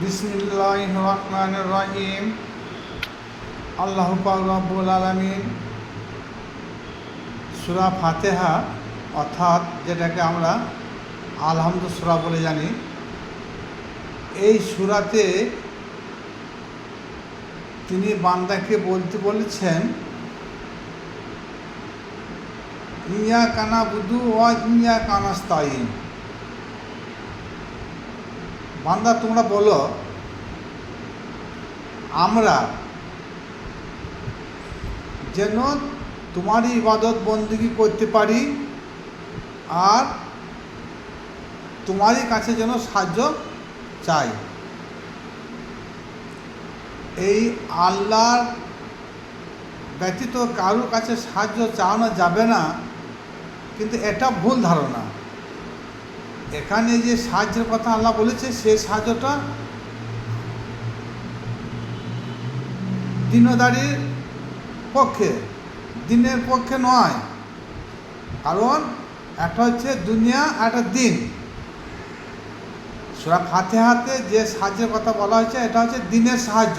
বিসমিল্লাহির রহমানির রহিম। আল্লাহু পাক রব্বুল আলামিন সূরা ফাতিহা অর্থাৎ যেটাকে আমরা আলহামদু সূরা বলে জানি, এই সূরাতে তিনি বান্দাকে বলতে বলেছেন ইয়্যাকা না'বুদু ওয়া ইয়্যাকা নাস্তাঈন। বান্দা তোমরা বলো আমরা যেন তোমারই ইবাদত বন্দেগী করতে পারি আর তোমারই কাছে যেন সাহায্য চাই। এই আল্লাহর ব্যতীত কারোর কাছে সাহায্য চাওয়ানো যাবে না, কিন্তু এটা ভুল ধারণা। এখানে যে সাহায্যের কথা আল্লাহ বলেছে, সেই সাহায্যটা দিনদারির পক্ষে, দিনের পক্ষে নয়। কারণ একটা হচ্ছে দুনিয়া আর একটা দিন। সূরা ফাতিহাতে যে সাহায্যের কথা বলা হয়েছে এটা হচ্ছে দিনের সাহায্য,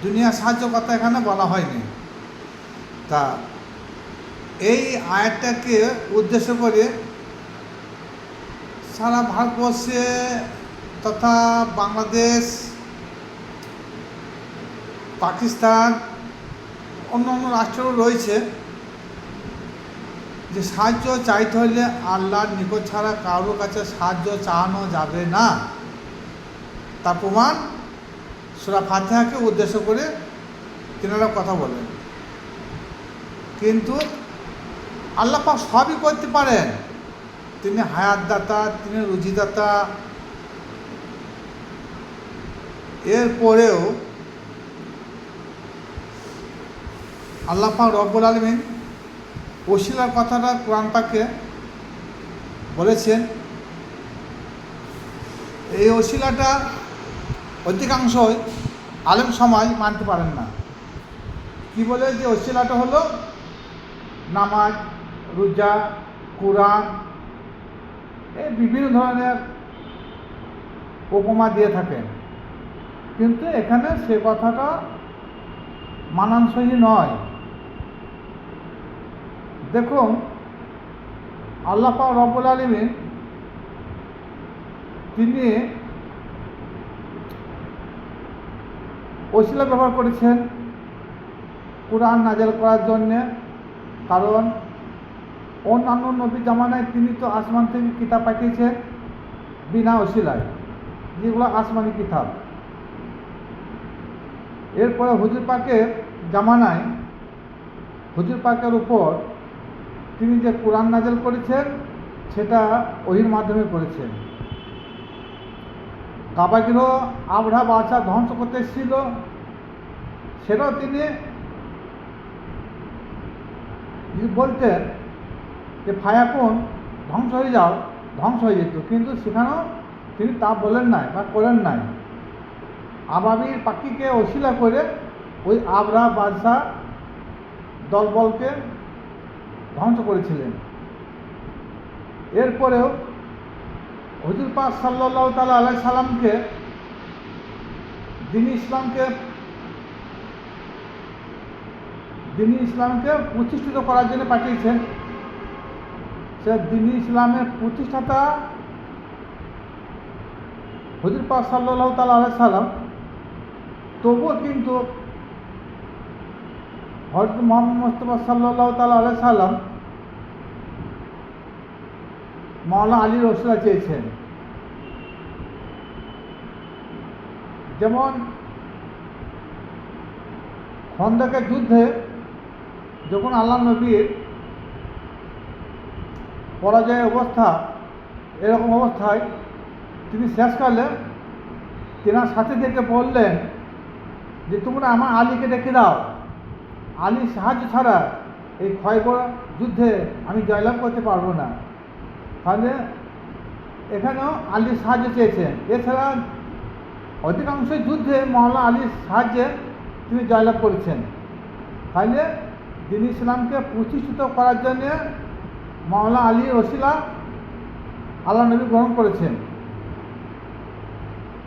দুনিয়ার সাহায্য কথা এখানে বলা হয়নি। তা এই আয়াতটাকে উদ্দেশ্য করে সারা ভারতবর্ষে তথা বাংলাদেশ, পাকিস্তান, অন্য অন্য রাষ্ট্রও রয়েছে যে সাহায্য চাইতে হলে আল্লাহর নিকট ছাড়া কারোর কাছে সাহায্য চাওয়ানো যাবে না। তার প্রমাণ সূরা ফাতিহাকে উদ্দেশ্য করে তিনারা কথা বলেন। কিন্তু আল্লাহ পাক সবই করতে পারেন। তিনি হায়াতদাতা, তিনি রুজিদাতা। এরপরেও আল্লাহ পাক রব্বুল আলামিন ওসিলার কথাটা কোরআন পাকে বলেছেন। এই ওসিলাটা অধিকাংশই আলেম সমাজ মানতে পারেন না। কি বলে যে ওসিলাটা হলো নামাজ, রোজা, কোরআন, এই বিভিন্ন ধরনের উপমা দিয়ে থাকেন, কিন্তু এখানে সে কথাটা মানানসই নয়। দেখুন, আল্লাহ পাক রব্বুল আলামিন তিনি ওসিলা ব্যবহার করেছেন কোরআন নাযিল করার জন্যে। কারণ অন্যান্য নবী জামানায় তিনি তো আসমান থেকে কিতাব পাঠিয়েছেন বিনা ওসিলায়, যেগুলো আসমানি কিতাব। এরপরে হুজুর পাকের জামানায় হুজুর পাকের উপর তিনি যে কোরআন নাযিল করেছেন সেটা ওহীর মাধ্যমে করেছেন। কাবাগৃহ আবরা বাদশাহ ধ্বংস করতে এসেছিল, সেটাও তিনি বলতেন যে ফায়াকুন, ধ্বংস হয়ে যাও, ধ্বংস হয়ে যেত, কিন্তু সেখানেও তিনি তা বলেন নাই বা করেন নাই। আবাবিল পাখিকে ওসিলা করে ওই আবরা বাদশাহ দলবলকে ধ্বংস করেছিলেন। এরপরেও হুজুর পাক সাল্লাল্লাহু তাআলা আলাইহি সাল্লামকে দ্বীন ইসলামকে প্রতিষ্ঠিত করার জন্য পাঠিয়েছেন। সে দ্বীন ইসলামের প্রতিষ্ঠাতা হুজুর পাক সাল্লাল্লাহু তাআলা আলাইহি সাল্লাম। তবুও কিন্তু হযরত মুহাম্মদ মুস্তাফা সাল্লাল্লাহু তাআলা আলাইহি সাল্লাম মাওলানা আলীর ওসিলা চেয়েছেন। যেমন খন্দকের যুদ্ধে যখন আল্লাহ নবীর পরাজয় অবস্থা, এরকম অবস্থায় তিনি শেষকালে তেনার সাথীদেরকে বললেন যে তোমরা আমার আলীকে ডেকে দাও, আলীর সাহায্য ছাড়া এই খয়বর যুদ্ধে আমি জয়লাভ করতে পারবো না। তাহলে এখানেও আলীর সাহায্য চেয়েছেন। এছাড়া অধিকাংশ যুদ্ধে মাওলানা আলীর সাহায্যে তিনি জয়লাভ করেছেন। তাহলে দ্বীন ইসলামকে প্রতিষ্ঠিত করার জন্যে মাওলানা আলীর ওসিলা আল্লাহ নবী গ্রহণ করেছেন।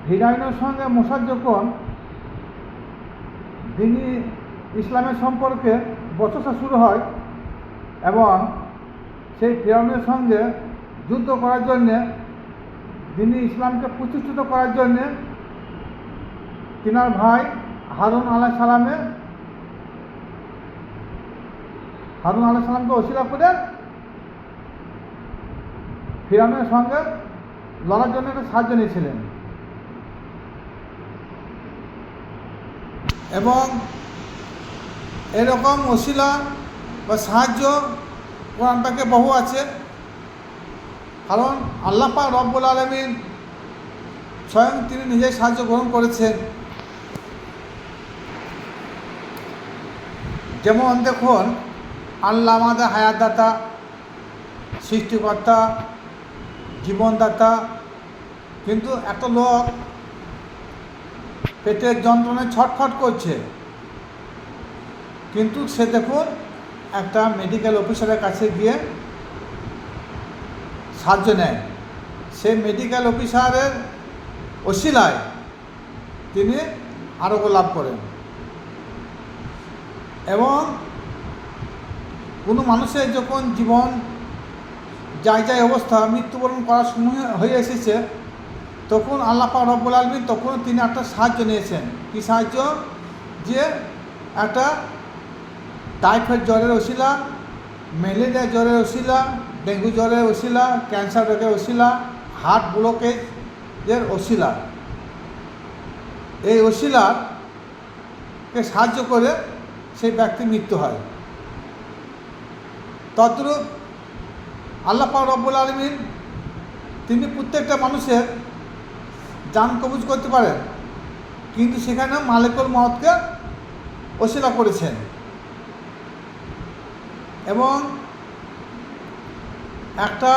হিরাইনের সঙ্গে মোসার যখন দিনী ইসলামের সম্পর্কে বচসা শুরু হয় এবং সেই ফিরআউনের সঙ্গে যুদ্ধ করার জন্যে দিনী ইসলামকে প্রতিষ্ঠিত করার জন্যে তিনার ভাই হারুন আলাইহিস সালামকে ওসিলা করে ফিরআউনের সঙ্গে লড়ার জন্য একটা সাহায্য নিয়েছিলেন। এবং এরকম ওসিলা বা সাহায্য কোরআন পাকে বহু আছে, কারণ আল্লাহ পাক রব্বুল আলামিন স্বয়ং তিনি নিজেই সাহায্য গ্রহণ করেছেন। যেমন দেখুন, আল্লাহ আমাদের হায়াতদাতা, সৃষ্টিকর্তা, জীবনদাতা, কিন্তু একটা লোক পেটের যন্ত্রণায় ছটফট করছে, কিন্তু সে দেখুন একটা মেডিকেল অফিসারের কাছে গিয়ে সাহায্য নেয়। সেই মেডিকেল অফিসারের ওসিলায় তিনি আরোগ্য লাভ করেন। এবং কোনো মানুষের যখন জীবন যায় অবস্থা, মৃত্যুবরণ করার সময় হয়ে এসেছে, তখন আল্লাহ পাক রব্বুল আলামিন তখন তিনি একটা সাহায্য নিয়েছেন। কী সাহায্য? যে একটা টাইফয়েড জ্বরের ওসিলা, ম্যালেরিয়া জ্বরের ওসিলা, ডেঙ্গু জ্বরের ওসিলা, ক্যান্সার রোগের ওসিলা, হার্ট ব্লকেজের ওসিলা, এই ওসিলাকে সাহায্য করে সেই ব্যক্তির মৃত্যু হয়। তদ্রূপ আল্লাহ পাক রব্বুল আলামিন তিনি প্রত্যেকটা মানুষের জান কবুজ করতে পারেন, কিন্তু সেখানে মালিকুল মউতকে ওসিলা করেছেন। এবং একটা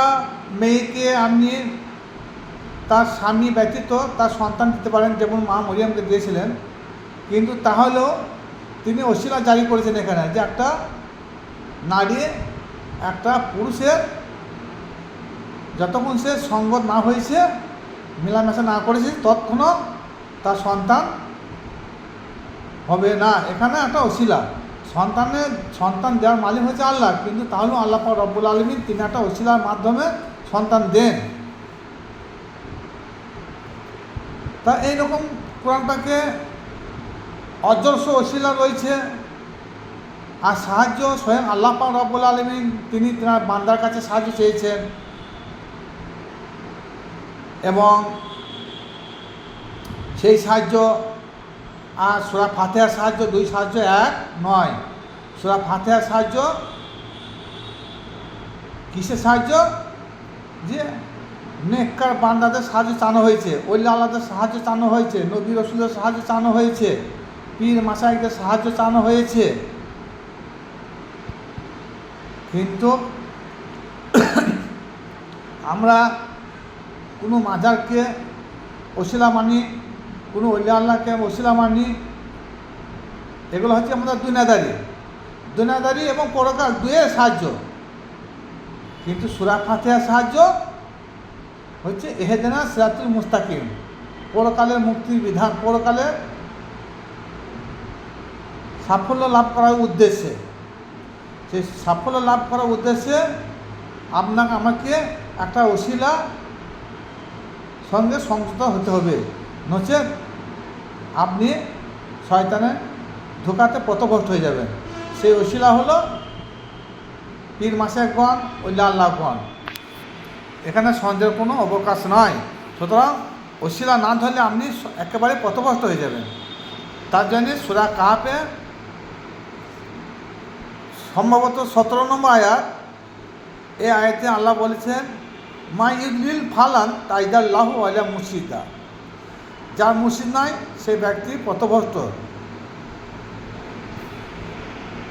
মেয়েকে আপনি তার স্বামী ব্যতীত তার সন্তান দিতে পারেন, যেমন মা মরিয়মকে দিয়েছিলেন, কিন্তু তাহলেও তিনি ওসিলা জারি করেছেন এখানে, যে একটা নারী একটা পুরুষের যতক্ষণ সে সঙ্গত না হয়েছে, মেলামেশা না করেছে, তৎক্ষণও তার সন্তান হবে না। এখানে একটা ওসিলা, সন্তান দেওয়ার মালিক হচ্ছে আল্লাহ, কিন্তু তাহলেও আল্লাহ পাক রব্বুল আলামিন তিনি একটা ওসিলার মাধ্যমে সন্তান দেন। তা এইরকম কোরআন পাকে অজস্র ওসিলা রয়েছে। আর সাহায্য স্বয়ং আল্লাহ পাক রব্বুল আলামিন তিনি তার বান্দার কাছে সাহায্য চেয়েছেন। এবং সেই সাহায্য আর সূরা ফাতিহার সাহায্য, দুই সাহায্য এক নয়। সূরা ফাতিহার সাহায্য কিসের সাহায্য? যে নেককার বান্দাদের সাহায্য চানো হয়েছে, ওলিয়া আল্লাহদের সাহায্য চানো হয়েছে, নবী রাসূলের সাহায্য চানো হয়েছে, পীর মাশায়েখদের সাহায্য চানো হয়েছে। কিন্তু আমরা কোনো মাজারকে ওসিলা মানি, কোনো ওলিয়া আল্লাহকে ওসিলা মানি, এগুলো হচ্ছে আমাদের দুনিয়াদারি এবং পরকাল দুয়ের সাহায্য। কিন্তু সূরা ফাতিহার সাহায্য হচ্ছে ইহদিনাস সিরাতুল মুস্তাকিম, পরকালের মুক্তির বিধান, পরকালের সাফল্য লাভ করার উদ্দেশ্যে। সেই সাফল্য লাভ করার উদ্দেশ্যে আপনাকে আমাকে একটা ওসিলা সঙ্গে সংযুক্ত হতে হবে, নচেত আপনি শয়তানের ধোঁকাতে পথভ্রষ্ট হয়ে যাবেন। সেই ওসিলা হলো পীর মাশায়েখগণ, ওলিয়া আল্লাহগণ। এখানে সন্দেহের কোনো অবকাশ নয়। সুতরাং ওসিলা না ধরলে আপনি একেবারে পথভ্রষ্ট হয়ে যাবেন। তার জন্য সূরা কাহফে সম্ভবত 17 নম্বর আয়াত, এই আয়াতে আল্লাহ বলেছেন, মা ইউদ্দিল ফালান তাইদাল্লাহু আলা মুর্শিদা, যার মুর্শিদ নাই সেই ব্যক্তি পথভ্রষ্ট।